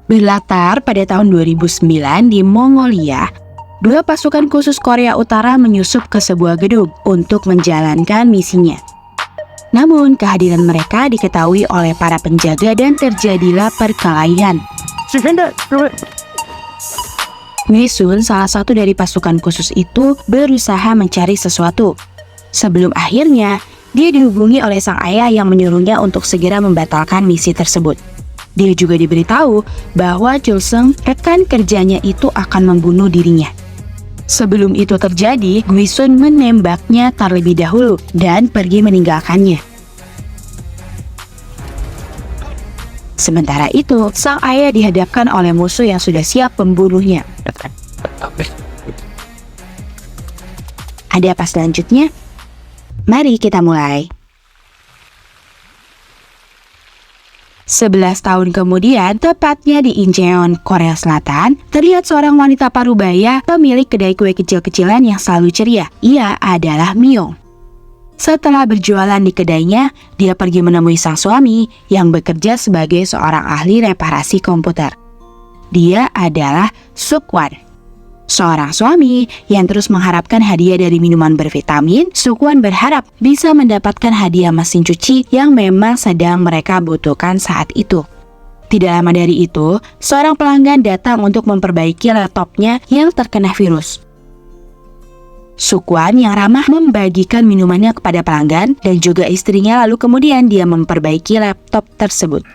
Berlatar pada tahun 2009 di Mongolia, dua pasukan khusus Korea Utara menyusup ke sebuah gedung untuk menjalankan misinya. Namun, kehadiran mereka diketahui oleh para penjaga dan terjadilah perkelahian. Misun, salah satu dari pasukan khusus itu, berusaha mencari sesuatu. Sebelum akhirnya, dia dihubungi oleh sang ayah yang menyuruhnya untuk segera membatalkan misi tersebut. Dia juga diberitahu bahwa Chulsung, rekan kerjanya itu akan membunuh dirinya. Sebelum itu terjadi, Guisun menembaknya terlebih dahulu dan pergi meninggalkannya. Sementara itu, sang ayah dihadapkan oleh musuh yang sudah siap membunuhnya. Ada apa selanjutnya? Mari kita mulai. 11 tahun kemudian, tepatnya di Incheon, Korea Selatan, terlihat seorang wanita parubaya pemilik kedai kue kecil-kecilan yang selalu ceria. Ia adalah Myung. Setelah berjualan di kedainya, dia pergi menemui sang suami yang bekerja sebagai seorang ahli reparasi komputer. Dia adalah Suk-won. Seorang suami yang terus mengharapkan hadiah dari minuman bervitamin, Suk-won berharap bisa mendapatkan hadiah mesin cuci yang memang sedang mereka butuhkan saat itu. Tidak lama dari itu, seorang pelanggan datang untuk memperbaiki laptopnya yang terkena virus. Suk-won yang ramah membagikan minumannya kepada pelanggan dan juga istrinya, lalu kemudian dia memperbaiki laptop tersebut.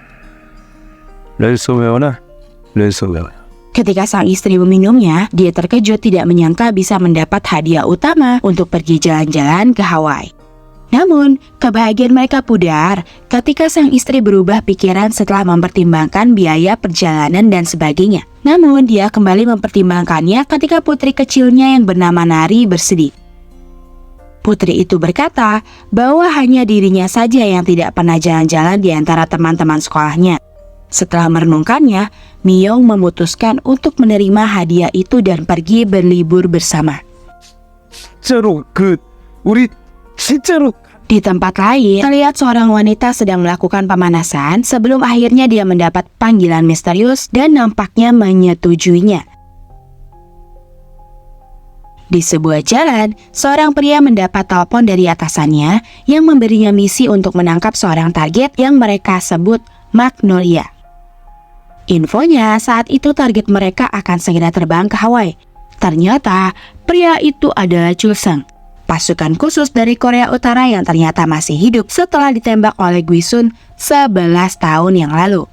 Ketika sang istri meminumnya, dia terkejut tidak menyangka bisa mendapat hadiah utama untuk pergi jalan-jalan ke Hawaii. Namun, kebahagiaan mereka pudar ketika sang istri berubah pikiran setelah mempertimbangkan biaya perjalanan dan sebagainya. Namun, dia kembali mempertimbangkannya ketika putri kecilnya yang bernama Nari bersedih. Putri itu berkata bahwa hanya dirinya saja yang tidak pernah jalan-jalan di antara teman-teman sekolahnya. Setelah merenungkannya, Myung memutuskan untuk menerima hadiah itu dan pergi berlibur bersama. Di tempat lain, terlihat seorang wanita sedang melakukan pemanasan sebelum akhirnya dia mendapat panggilan misterius dan nampaknya menyetujuinya. Di sebuah jalan, seorang pria mendapat telepon dari atasannya yang memberinya misi untuk menangkap seorang target yang mereka sebut Magnolia. Infonya saat itu target mereka akan segera terbang ke Hawaii. Ternyata pria itu adalah Chulsung, pasukan khusus dari Korea Utara yang ternyata masih hidup setelah ditembak oleh Guisun 11 tahun yang lalu.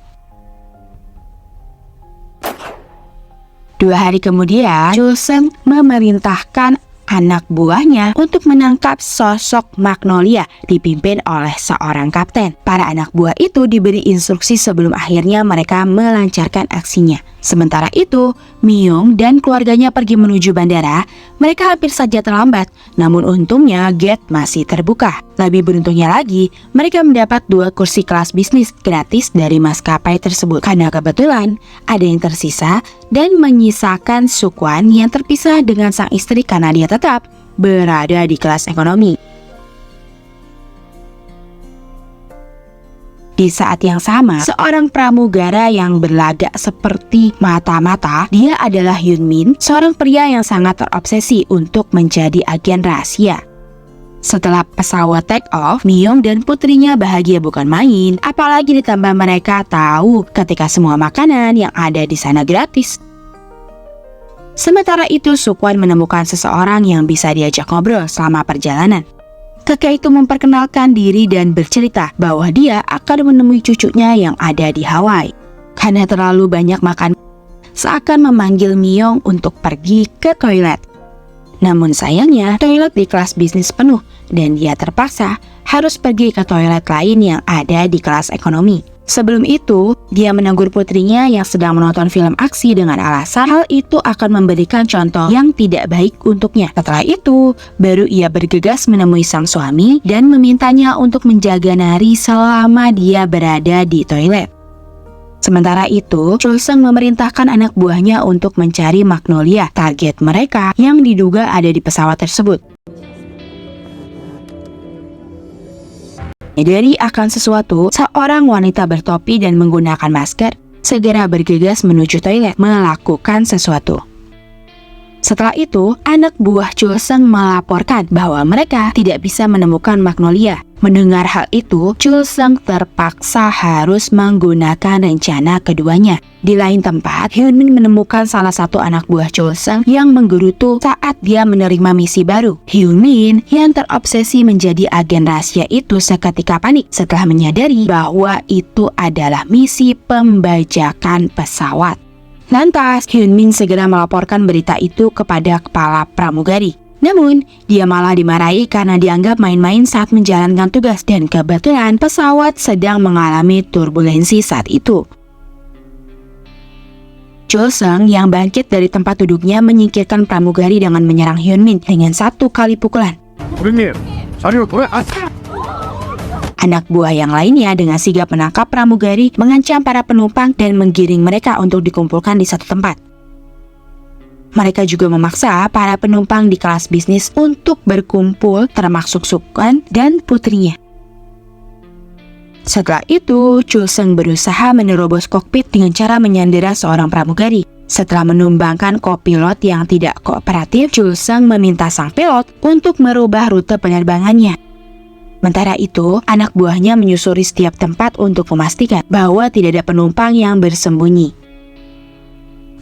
2 hari kemudian, Chulsung memerintahkan anak buahnya untuk menangkap sosok Magnolia dipimpin oleh seorang kapten. Para anak buah itu diberi instruksi sebelum akhirnya mereka melancarkan aksinya. Sementara itu, Myung dan keluarganya pergi menuju bandara. Mereka hampir saja terlambat, namun untungnya gate masih terbuka. Lebih beruntungnya lagi, mereka mendapat 2 kursi kelas bisnis gratis dari maskapai tersebut. Karena kebetulan ada yang tersisa dan menyisakan Suk-won yang terpisah dengan sang istri karena dia tetap berada di kelas ekonomi. Di saat yang sama, seorang pramugara yang berlagak seperti mata-mata, dia adalah Hyun Min, seorang pria yang sangat terobsesi untuk menjadi agen rahasia. Setelah pesawat take off, Myung dan putrinya bahagia bukan main, apalagi ditambah mereka tahu ketika semua makanan yang ada di sana gratis. Sementara itu, Suk-won menemukan seseorang yang bisa diajak ngobrol selama perjalanan. Kakek itu memperkenalkan diri dan bercerita bahwa dia akan menemui cucunya yang ada di Hawaii. Karena terlalu banyak makan, seakan memanggil Myung untuk pergi ke toilet. Namun sayangnya, toilet di kelas bisnis penuh dan dia terpaksa harus pergi ke toilet lain yang ada di kelas ekonomi. Sebelum itu, dia menegur putrinya yang sedang menonton film aksi dengan alasan hal itu akan memberikan contoh yang tidak baik untuknya. Setelah itu, baru ia bergegas menemui sang suami dan memintanya untuk menjaga Nari selama dia berada di toilet. Sementara itu, Chulsung memerintahkan anak buahnya untuk mencari Magnolia, target mereka yang diduga ada di pesawat tersebut. Menyadari akan sesuatu, seorang wanita bertopi dan menggunakan masker segera bergegas menuju toilet melakukan sesuatu. Setelah itu, anak buah Chul Seng melaporkan bahwa mereka tidak bisa menemukan Magnolia. Mendengar hal itu, Chul Seng terpaksa harus menggunakan rencana keduanya. Di lain tempat, Hyun Min menemukan salah satu anak buah Chul Seng yang menggerutu saat dia menerima misi baru. Hyun Min yang terobsesi menjadi agen rahasia itu seketika panik setelah menyadari bahwa itu adalah misi pembajakan pesawat. Lantas, Hyun Min segera melaporkan berita itu kepada kepala pramugari. Namun, dia malah dimarahi karena dianggap main-main saat menjalankan tugas dan kebetulan pesawat sedang mengalami turbulensi saat itu. Chul Seng yang bangkit dari tempat duduknya menyingkirkan pramugari dengan menyerang Hyun Min dengan 1 kali pukulan. Anak buah yang lainnya dengan sigap menangkap pramugari, mengancam para penumpang dan menggiring mereka untuk dikumpulkan di satu tempat. Mereka juga memaksa para penumpang di kelas bisnis untuk berkumpul, termasuk Sukwon dan putrinya. Setelah itu, Chul Seng berusaha menerobos kokpit dengan cara menyandera seorang pramugari. Setelah menumbangkan kopilot yang tidak kooperatif, Chul Seng meminta sang pilot untuk merubah rute penerbangannya. Sementara itu, anak buahnya menyusuri setiap tempat untuk memastikan bahwa tidak ada penumpang yang bersembunyi.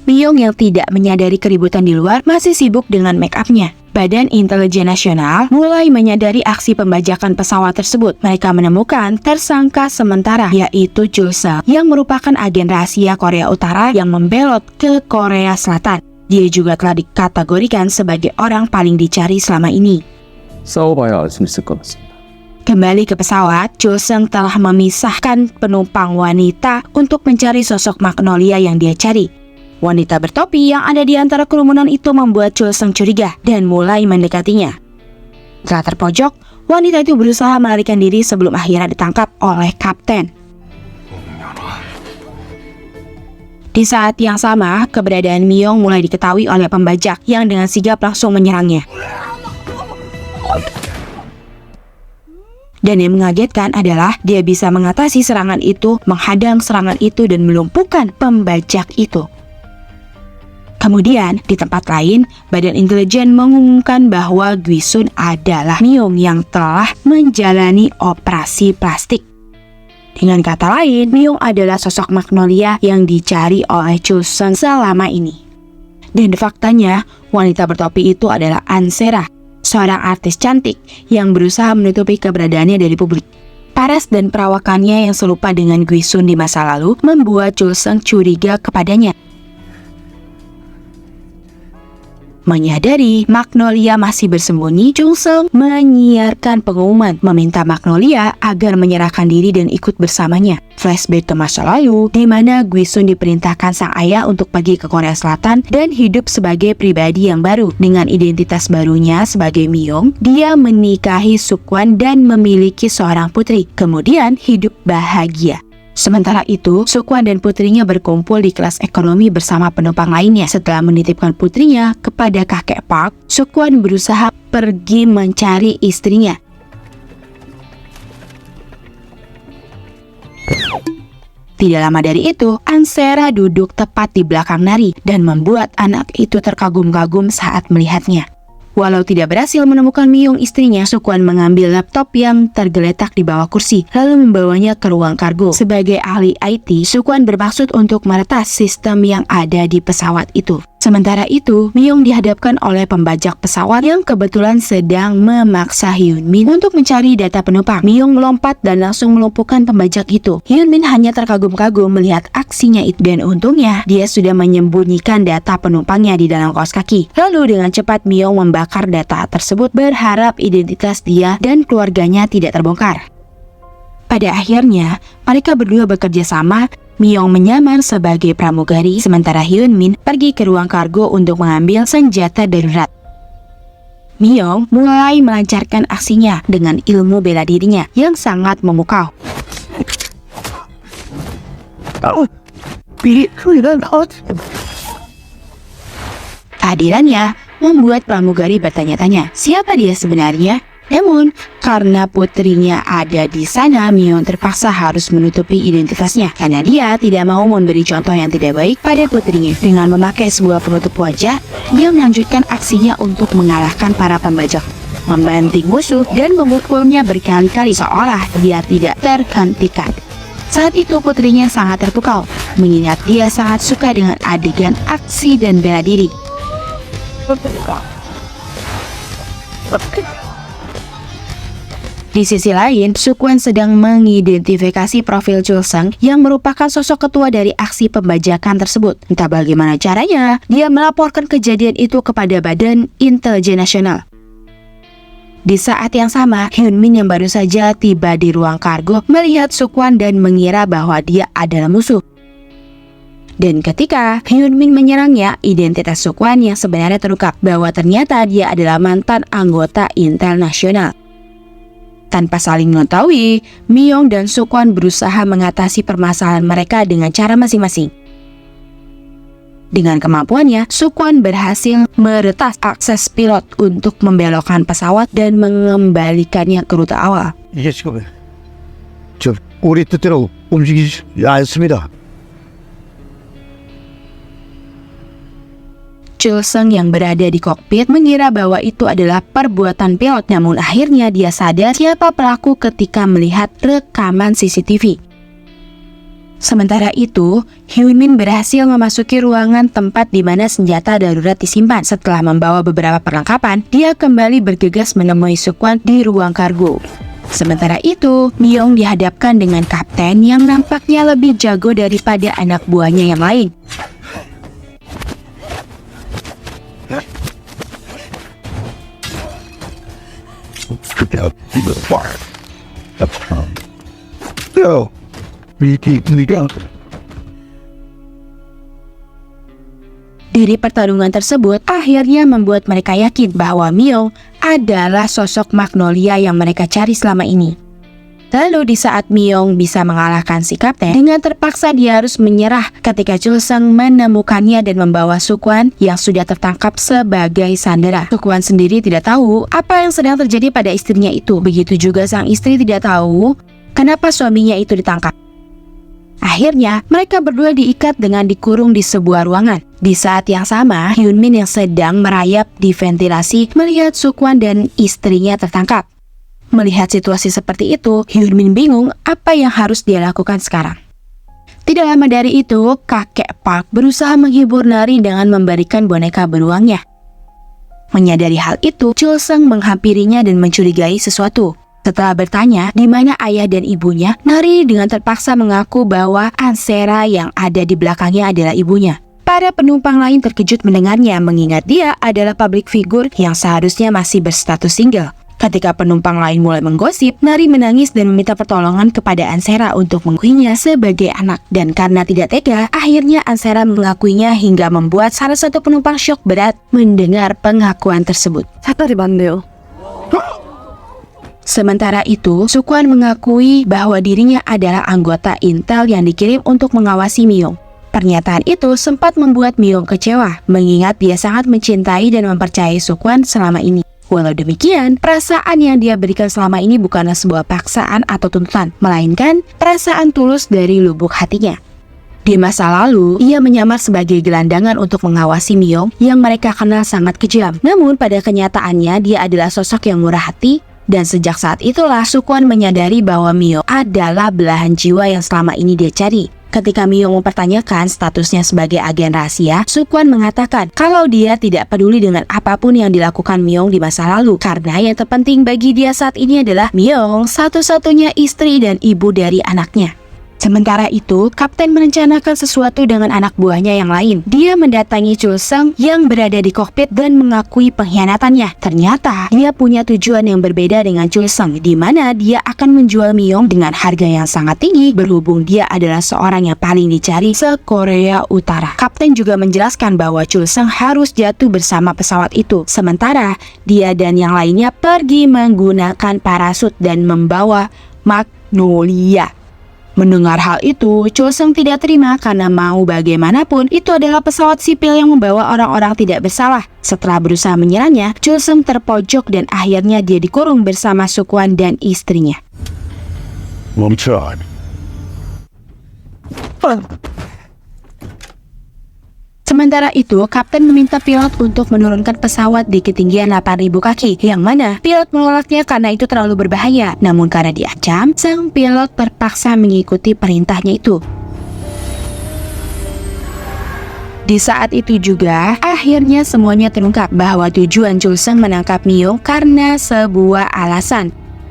Myung yang tidak menyadari keributan di luar masih sibuk dengan make-up-nya. Badan Intelijen Nasional mulai menyadari aksi pembajakan pesawat tersebut. Mereka menemukan tersangka sementara, yaitu Chul Seng yang merupakan agen rahasia Korea Utara yang membelot ke Korea Selatan. Dia juga telah dikategorikan sebagai orang paling dicari selama ini. 싸워봐야 알 수 있을 것 같습니다. Kembali ke pesawat, Chul Seng telah memisahkan penumpang wanita untuk mencari sosok Magnolia yang dia cari. Wanita bertopi yang ada di antara kerumunan itu membuat Chul Seng curiga dan mulai mendekatinya. Setelah terpojok, wanita itu berusaha melarikan diri sebelum akhirnya ditangkap oleh kapten. Di saat yang sama, keberadaan Myung mulai diketahui oleh pembajak yang dengan sigap langsung menyerangnya. Dan yang mengagetkan adalah dia bisa mengatasi serangan itu, menghadang serangan itu dan melumpuhkan pembajak itu. Kemudian, di tempat lain, Badan Intelijen mengumumkan bahwa Gwisun adalah Myung yang telah menjalani operasi plastik. Dengan kata lain, Myung adalah sosok Magnolia yang dicari oleh Chul Seng selama ini. Dan faktanya, wanita bertopi itu adalah Ansera, seorang artis cantik yang berusaha menutupi keberadaannya dari publik. Paras dan perawakannya yang serupa dengan Gwisun di masa lalu membuat Chul Seng curiga kepadanya. Menyadari Magnolia masih bersembunyi, Chul Seng menyiarkan pengumuman meminta Magnolia agar menyerahkan diri dan ikut bersamanya. Flashback ke masa lalu, di mana Gwisun diperintahkan sang ayah untuk pergi ke Korea Selatan dan hidup sebagai pribadi yang baru. Dengan identitas barunya sebagai Myung, dia menikahi Sukwon dan memiliki seorang putri, kemudian hidup bahagia. Sementara itu, Sukwon dan putrinya berkumpul di kelas ekonomi bersama penumpang lainnya. Setelah menitipkan putrinya kepada kakek Park, Sukwon berusaha pergi mencari istrinya. Tidak lama dari itu, Ansera duduk tepat di belakang Nari dan membuat anak itu terkagum-kagum saat melihatnya. Walau tidak berhasil menemukan Myung istrinya, Sukwon mengambil laptop yang tergeletak di bawah kursi, lalu membawanya ke ruang kargo. Sebagai ahli IT, Sukwon bermaksud untuk meretas sistem yang ada di pesawat itu. Sementara itu, Myung dihadapkan oleh pembajak pesawat yang kebetulan sedang memaksa Hyun Min untuk mencari data penumpang. Myung melompat dan langsung melumpuhkan pembajak itu. Hyun Min hanya terkagum-kagum melihat aksinya itu, dan untungnya dia sudah menyembunyikan data penumpangnya di dalam kaos kaki. Lalu dengan cepat Myung membakar data tersebut, berharap identitas dia dan keluarganya tidak terbongkar. Pada akhirnya, mereka berdua bekerja sama. Myung menyamar sebagai pramugari, sementara Hyun Min pergi ke ruang kargo untuk mengambil senjata darurat. Myung mulai melancarkan aksinya dengan ilmu bela dirinya yang sangat memukau. Kehadirannya membuat pramugari bertanya-tanya siapa dia sebenarnya. Namun, Karena putrinya ada di sana, Myung terpaksa harus menutupi identitasnya karena dia tidak mau memberi contoh yang tidak baik pada putrinya. Dengan memakai sebuah penutup wajah, dia melanjutkan aksinya untuk mengalahkan para pembajak, membanting musuh dan memukulnya berkali-kali seolah dia tidak terhentikan. Saat itu putrinya sangat terpukau, mengingat dia sangat suka dengan adegan aksi dan bela diri. Di sisi lain, Sukwon sedang mengidentifikasi profil Chul Sung yang merupakan sosok ketua dari aksi pembajakan tersebut. Entah bagaimana caranya, dia melaporkan kejadian itu kepada Badan Intelijen Nasional. Di saat yang sama, Hyun Min yang baru saja tiba di ruang kargo melihat Sukwon dan mengira bahwa dia adalah musuh. Dan ketika Hyun Min menyerangnya, identitas Sukwon yang sebenarnya terungkap bahwa ternyata dia adalah mantan anggota Intel Nasional. Tanpa saling mengetahui, Myung dan Sukwon berusaha mengatasi permasalahan mereka dengan cara masing-masing. Dengan kemampuannya, Sukwon berhasil meretas akses pilot untuk membelokkan pesawat dan mengembalikannya ke rute awal. 이게 지금 우리 뜻대로 움직이지 않습니다. Chul Sung yang berada di kokpit mengira bahwa itu adalah perbuatan pilot, namun akhirnya dia sadar siapa pelaku ketika melihat rekaman CCTV. Sementara itu, Hyun Min berhasil memasuki ruangan tempat di mana senjata darurat disimpan. Setelah membawa beberapa perlengkapan, dia kembali bergegas menemui Sukwon di ruang kargo. Sementara itu, Myung dihadapkan dengan kapten yang nampaknya lebih jago daripada anak buahnya yang lain. Dari pertarungan tersebut akhirnya membuat mereka yakin bahwa Myung adalah sosok Magnolia yang mereka cari selama ini. Lalu di saat Myung bisa mengalahkan si kapten, dengan terpaksa dia harus menyerah ketika Chul Sung menemukannya dan membawa Sukwon yang sudah tertangkap sebagai sandera. Sukwon sendiri tidak tahu apa yang sedang terjadi pada istrinya itu. Begitu juga sang istri tidak tahu kenapa suaminya itu ditangkap. Akhirnya, mereka berdua diikat dengan dikurung di sebuah ruangan. Di saat yang sama, Hyun Min yang sedang merayap di ventilasi melihat Sukwon dan istrinya tertangkap. Melihat situasi seperti itu, Hyun Min bingung apa yang harus dia lakukan sekarang. Tidak lama dari itu, kakek Park berusaha menghibur Nari dengan memberikan boneka beruangnya. Menyadari hal itu, Chul Sung menghampirinya dan mencurigai sesuatu. Setelah bertanya di mana ayah dan ibunya, Nari dengan terpaksa mengaku bahwa Ansera yang ada di belakangnya adalah ibunya. Para penumpang lain terkejut mendengarnya mengingat dia adalah public figure yang seharusnya masih berstatus single. Ketika penumpang lain mulai menggosip, Nari menangis dan meminta pertolongan kepada Ansera untuk mengakuinya sebagai anak. Dan karena tidak tega, akhirnya Ansera mengakuinya hingga membuat salah satu penumpang syok berat mendengar pengakuan tersebut. 사딸이 맞네요. Sementara itu, Sukwon mengakui bahwa dirinya adalah anggota Intel yang dikirim untuk mengawasi Myung. Pernyataan itu sempat membuat Myung kecewa, mengingat dia sangat mencintai dan mempercayai Sukwon selama ini. Walau demikian, perasaan yang dia berikan selama ini bukanlah sebuah paksaan atau tuntutan, melainkan perasaan tulus dari lubuk hatinya. Di masa lalu, ia menyamar sebagai gelandangan untuk mengawasi Myung yang mereka kenal sangat kejam. Namun pada kenyataannya, dia adalah sosok yang murah hati. Dan sejak saat itulah Sukwon menyadari bahwa Myung adalah belahan jiwa yang selama ini dia cari. Ketika Myung mempertanyakan statusnya sebagai agen rahasia, Sukwon mengatakan kalau dia tidak peduli dengan apapun yang dilakukan Myung di masa lalu, karena yang terpenting bagi dia saat ini adalah Myung satu-satunya istri dan ibu dari anaknya. Sementara itu, kapten merencanakan sesuatu dengan anak buahnya yang lain. Dia mendatangi Chul Sung yang berada di kokpit dan mengakui pengkhianatannya. Ternyata, dia punya tujuan yang berbeda dengan Chul Sung, di mana dia akan menjual Myung dengan harga yang sangat tinggi berhubung dia adalah seorang yang paling dicari se-Korea Utara. Kapten juga menjelaskan bahwa Chul Sung harus jatuh bersama pesawat itu. Sementara, dia dan yang lainnya pergi menggunakan parasut dan membawa Magnolia. Mendengar hal itu, Chul Seng tidak terima karena mau bagaimanapun itu adalah pesawat sipil yang membawa orang-orang tidak bersalah. Setelah berusaha menyerangnya, Chul Seng terpojok dan akhirnya dia dikurung bersama Sukwan dan istrinya. 멈춰. Sementara itu, kapten meminta pilot untuk menurunkan pesawat di ketinggian 8.000 kaki, yang mana pilot menolaknya karena itu terlalu berbahaya. Namun karena diancam, sang pilot terpaksa mengikuti perintahnya itu. Di saat itu juga, akhirnya semuanya terungkap bahwa tujuan Chul Seng menangkap Myung karena sebuah alasan.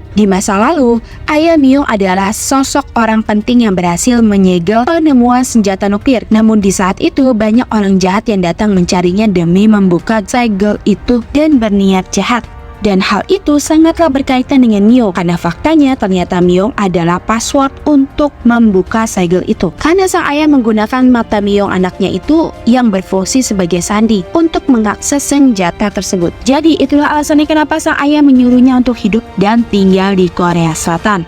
Di masa lalu, ayah Myung adalah sosok orang penting yang berhasil menyegel penemuan senjata nuklir. Namun di saat itu, banyak orang jahat yang datang mencarinya demi membuka segel itu dan berniat jahat. Dan hal itu sangatlah berkaitan dengan Myung, karena faktanya ternyata Myung adalah password untuk membuka segel itu. Karena sang ayah menggunakan mata Myung anaknya itu yang berfungsi sebagai sandi untuk mengakses senjata tersebut. Jadi itulah alasannya kenapa sang ayah menyuruhnya untuk hidup dan tinggal di Korea Selatan.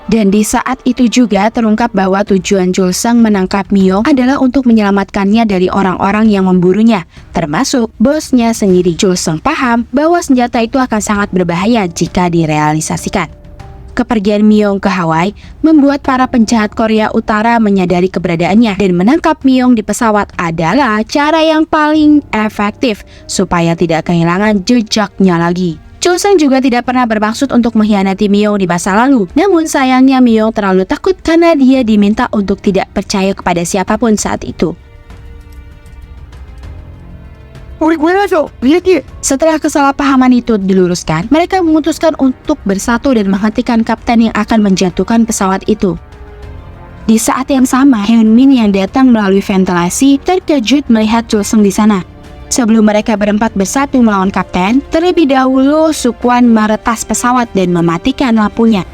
Dan di saat itu juga terungkap bahwa tujuan Chul Seng menangkap Myung adalah untuk menyelamatkannya dari orang-orang yang memburunya, termasuk bosnya sendiri. Chul Seng paham bahwa senjata itu akan sangat berbahaya jika direalisasikan. Kepergian Myung ke Hawaii membuat para penjahat Korea Utara menyadari keberadaannya, dan menangkap Myung di pesawat adalah cara yang paling efektif supaya tidak kehilangan jejaknya lagi. Chul Seng juga tidak pernah bermaksud untuk mengkhianati Myung di masa lalu. Namun sayangnya Myung terlalu takut karena dia diminta untuk tidak percaya kepada siapapun saat itu. Setelah kesalahpahaman itu diluruskan, mereka memutuskan untuk bersatu dan menghentikan kapten yang akan menjatuhkan pesawat itu. Di saat yang sama, Hyun Min yang datang melalui ventilasi terkejut melihat Chul Seng di sana. Sebelum mereka berempat bersatu melawan kapten, terlebih dahulu Sukwan meretas pesawat dan mematikan lampunya.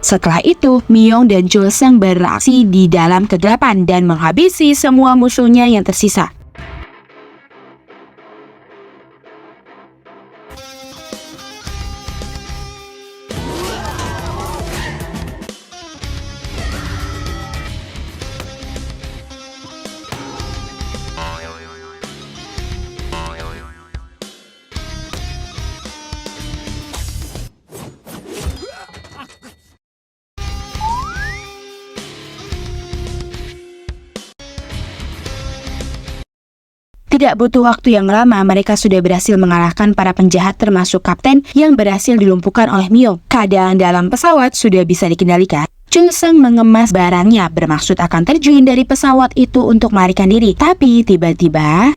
Setelah itu, Myung dan Chul Seng beraksi di dalam kegelapan dan menghabisi semua musuhnya yang tersisa. Tidak butuh waktu yang lama, mereka sudah berhasil mengalahkan para penjahat termasuk kapten yang berhasil dilumpuhkan oleh Myung. Keadaan dalam pesawat sudah bisa dikendalikan. Chul Seng mengemas barangnya bermaksud akan terjun dari pesawat itu untuk melarikan diri. Tapi tiba-tiba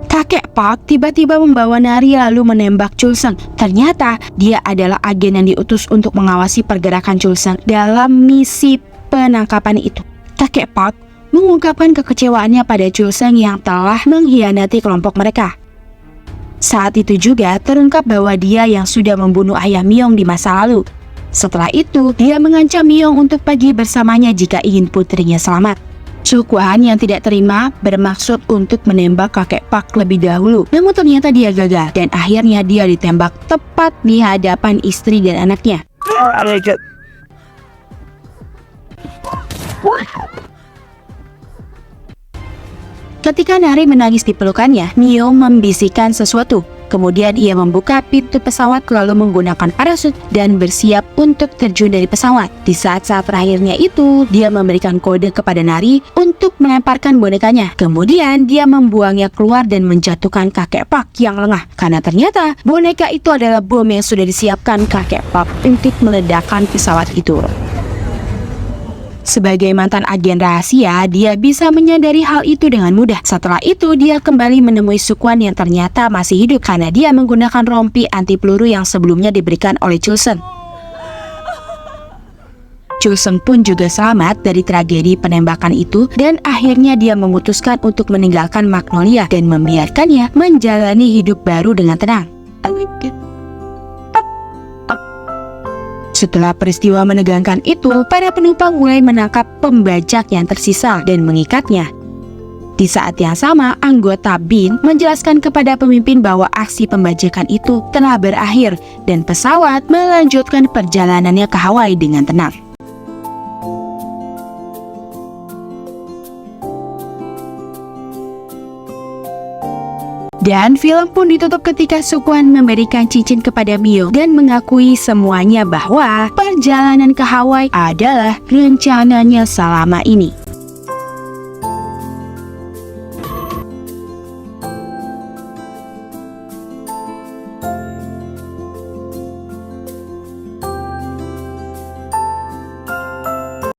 kakek Park tiba-tiba membawa nari lalu menembak Chul Seng. Ternyata dia adalah agen yang diutus untuk mengawasi pergerakan Chul Seng dalam misi penangkapan itu. Kakek Park mengungkapkan kekecewaannya pada Chul Seng yang telah mengkhianati kelompok mereka. Saat itu juga terungkap bahwa dia yang sudah membunuh ayah Myung di masa lalu. Setelah itu, dia mengancam Myung untuk pergi bersamanya jika ingin putrinya selamat. Sukwan yang tidak terima bermaksud untuk menembak kakek Park lebih dahulu. Namun ternyata dia gagal dan akhirnya dia ditembak tepat di hadapan istri dan anaknya. Ketika Nari menangis di pelukannya, Myung membisikkan sesuatu. Kemudian ia membuka pintu pesawat lalu menggunakan parasut dan bersiap untuk terjun dari pesawat. Di saat-saat terakhirnya itu, dia memberikan kode kepada Nari untuk melemparkan bonekanya. Kemudian dia membuangnya keluar dan menjatuhkan kakek Park yang lengah. Karena ternyata boneka itu adalah bom yang sudah disiapkan kakek Park untuk meledakkan pesawat itu. Sebagai mantan agen rahasia, dia bisa menyadari hal itu dengan mudah. Setelah itu, dia kembali menemui Sukwan yang ternyata masih hidup karena dia menggunakan rompi anti peluru yang sebelumnya diberikan oleh Chul Seng. Chul Seng pun juga selamat dari tragedi penembakan itu dan akhirnya dia memutuskan untuk meninggalkan Magnolia dan membiarkannya menjalani hidup baru dengan tenang. Setelah peristiwa menegangkan itu, para penumpang mulai menangkap pembajak yang tersisa dan mengikatnya. Di saat yang sama, anggota BIN menjelaskan kepada pemimpin bahwa aksi pembajakan itu telah berakhir dan pesawat melanjutkan perjalanannya ke Hawaii dengan tenang. Dan film pun ditutup ketika Sukwon memberikan cincin kepada Myo dan mengakui semuanya bahwa perjalanan ke Hawaii adalah rencananya selama ini.